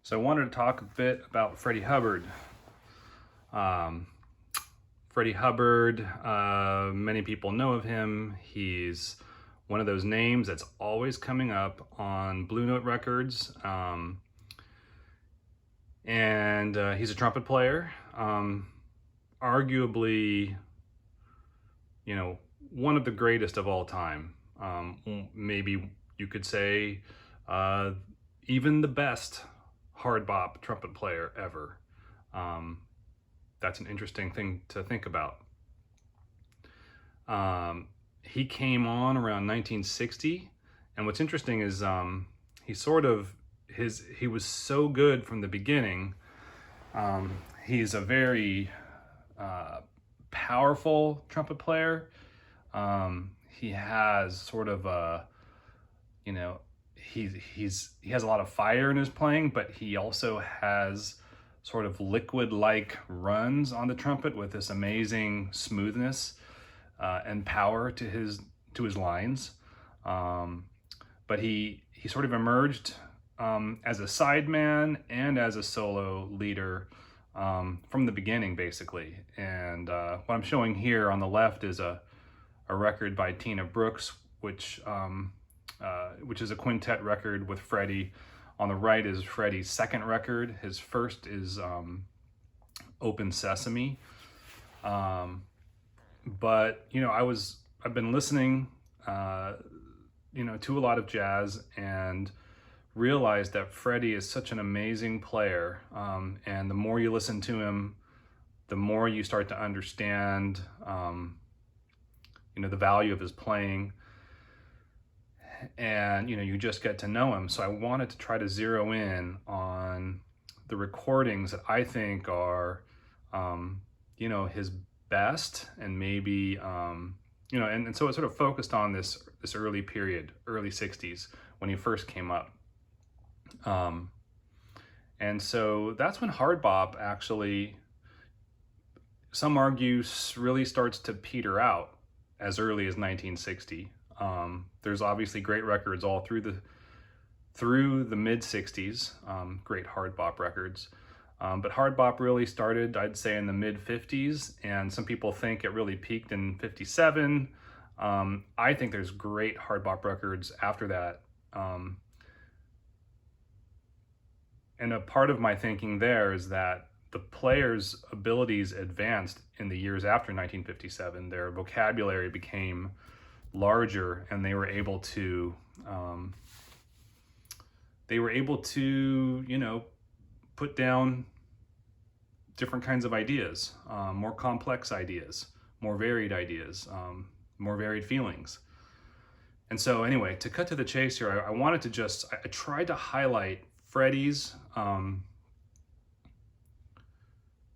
So I wanted to talk a bit about Freddie Hubbard. Um, Freddie Hubbard, many people know of him. He's one of those names that's always coming up on Blue Note records. And he's a trumpet player. Arguably, one of the greatest of all time. Maybe you could say even the best hard bop trumpet player ever. That's an interesting thing to think about. He came on around 1960, and what's interesting is he was so good from the beginning. He's a very powerful trumpet player. He has sort of a, he has a lot of fire in his playing, but he also has sort of liquid-like runs on the trumpet with this amazing smoothness and power to his lines. But he sort of emerged as a sideman and as a solo leader from the beginning, basically. And what I'm showing here on the left is a record by Tina Brooks, which is a quintet record with Freddie. On the right is Freddie's second record. His first is Open Sesame. But I've been listening to a lot of jazz and realized that Freddie is such an amazing player. And the more you listen to him, the more you start to understand the value of his playing, and you just get to know him. So I wanted to try to zero in on the recordings that I think are his best, and maybe and so it sort of focused on this early period, early 60s, when he first came up. And so that's when hard bop actually, some argue, really starts to peter out as early as 1960. There's obviously great records all through the mid 60s, great hard bop records. But hard bop really started, I'd say, in the mid 50s, and some people think it really peaked in 57. I think there's great hard bop records after that. And a part of my thinking there is that the players' abilities advanced in the years after 1957. Their vocabulary became larger, and they were able to put down different kinds of ideas, more complex ideas, more varied ideas, more varied feelings. And so anyway, to cut to the chase here, I wanted to I tried to highlight Freddie's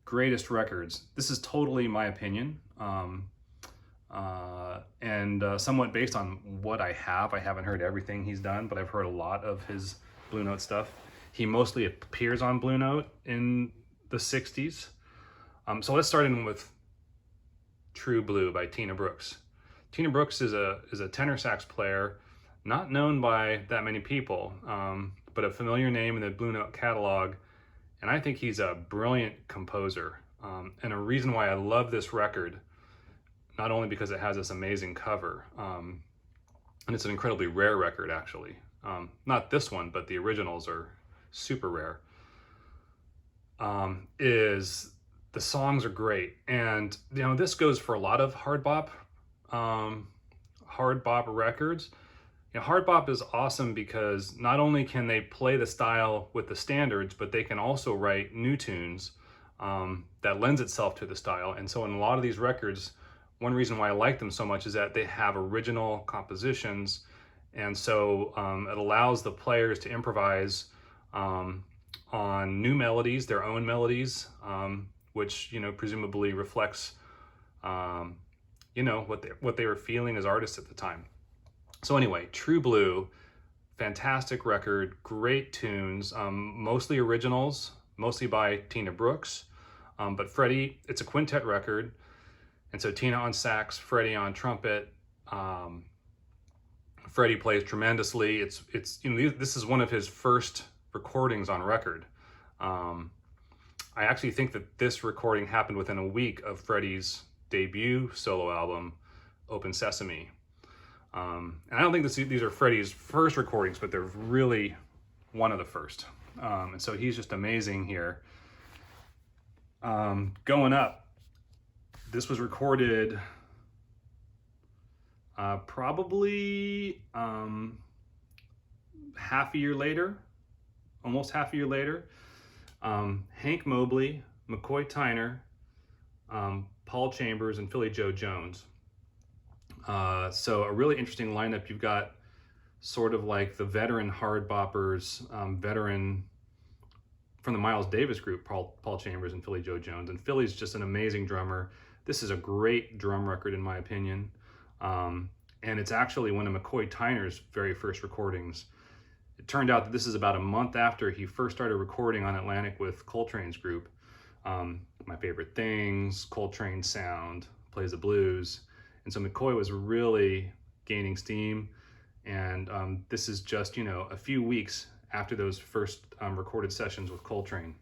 greatest records. This is totally my opinion, and somewhat based on what I have. I haven't heard everything he's done, but I've heard a lot of his Blue Note stuff. He mostly appears on Blue Note in the 60s. So let's start in with True Blue by Tina Brooks. Tina Brooks is a tenor sax player, not known by that many people, but a familiar name in the Blue Note catalog. And I think he's a brilliant composer. And a reason why I love this record, not only because it has this amazing cover, and it's an incredibly rare record, actually. Not this one, but the originals are super rare, is the songs are great. And this goes for a lot of hard bop records. Hard bop is awesome because not only can they play the style with the standards, but they can also write new tunes that lends itself to the style. And so in a lot of these records, one reason why I like them so much is that they have original compositions. And so it allows the players to improvise on new melodies, their own melodies, which presumably reflects what they were feeling as artists at the time. So anyway, True Blue, fantastic record, great tunes, mostly originals, mostly by Tina Brooks. But Freddie, it's a quintet record, and so Tina on sax, Freddie on trumpet. Freddie plays tremendously. It's this is one of his first recordings on record. I actually think that this recording happened within a week of Freddie's debut solo album, Open Sesame. And I don't think these are Freddie's first recordings, but they're really one of the first. And so he's just amazing here. Going Up, this was recorded probably half a year later, almost half a year later. Hank Mobley, McCoy Tyner, Paul Chambers, and Philly Joe Jones. So a really interesting lineup. You've got sort of like the veteran hard boppers, veteran from the Miles Davis group, Paul Chambers and Philly Joe Jones. And Philly's just an amazing drummer. This is a great drum record in my opinion. And it's actually one of McCoy Tyner's very first recordings. It turned out that this is about a month after he first started recording on Atlantic with Coltrane's group. My Favorite Things, Coltrane Sound, Plays the Blues. And so McCoy was really gaining steam. And this is just, a few weeks after those first recorded sessions with Coltrane.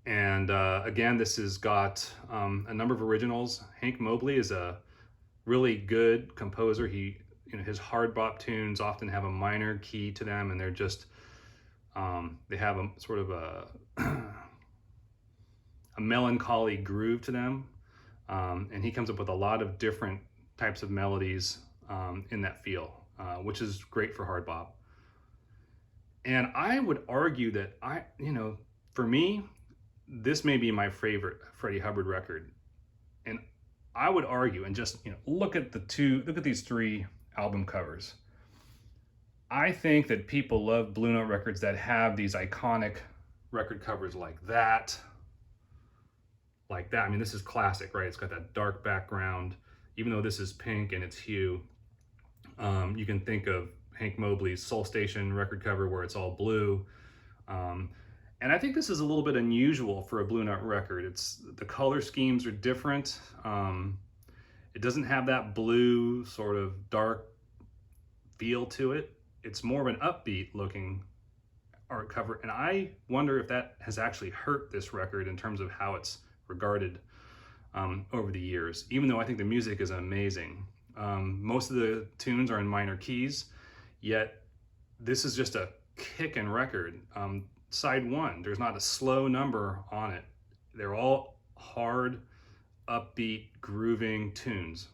And again, this has got a number of originals. Hank Mobley is a really good composer. His hard bop tunes often have a minor key to them, and they're just, they have a sort of a melancholy groove to them. And he comes up with a lot of different types of melodies in that feel, which is great for hard bop. And I would argue that for me, this may be my favorite Freddie Hubbard record. And I would argue, and just look at these three album covers. I think that people love Blue Note records that have these iconic record covers like that. I mean, this is classic, right? It's got that dark background, even though this is pink and it's hue. You can think of Hank Mobley's Soul Station record cover where it's all blue. And I think this is a little bit unusual for a Blue Note record. The color schemes are different. It doesn't have that blue sort of dark feel to it. It's more of an upbeat looking art cover. And I wonder if that has actually hurt this record in terms of how it's regarded over the years, even though I think the music is amazing. Most of the tunes are in minor keys, yet this is just a kickin' record. Side one, there's not a slow number on it. They're all hard, upbeat, grooving tunes.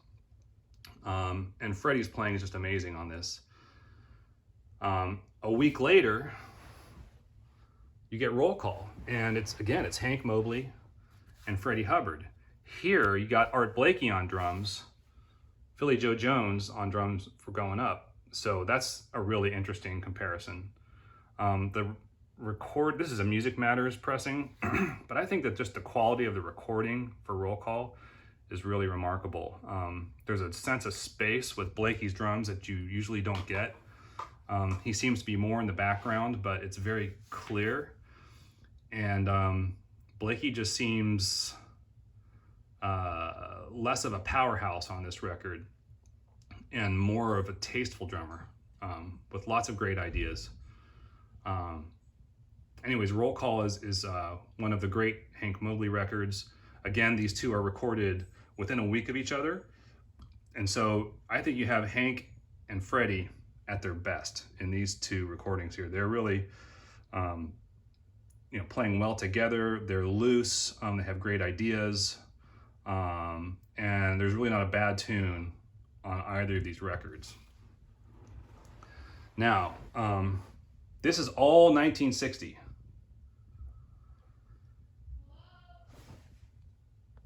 And Freddie's playing is just amazing on this. A week later, you get Roll Call, and it's Hank Mobley and Freddie Hubbard. Here you got Art Blakey on drums, Philly Joe Jones on drums for Going Up. So that's a really interesting comparison. This is a Music Matters pressing, but I think that just the quality of the recording for Roll Call is really remarkable. There's a sense of space with Blakey's drums that you usually don't get. He seems to be more in the background, but it's very clear. And Blakey just seems less of a powerhouse on this record and more of a tasteful drummer with lots of great ideas. Anyways, Roll Call is one of the great Hank Mobley records. Again, these two are recorded within a week of each other. And so I think you have Hank and Freddie at their best in these two recordings here. They're really playing well together. They're loose. They have great ideas. And there's really not a bad tune on either of these records. Now, this is all 1960.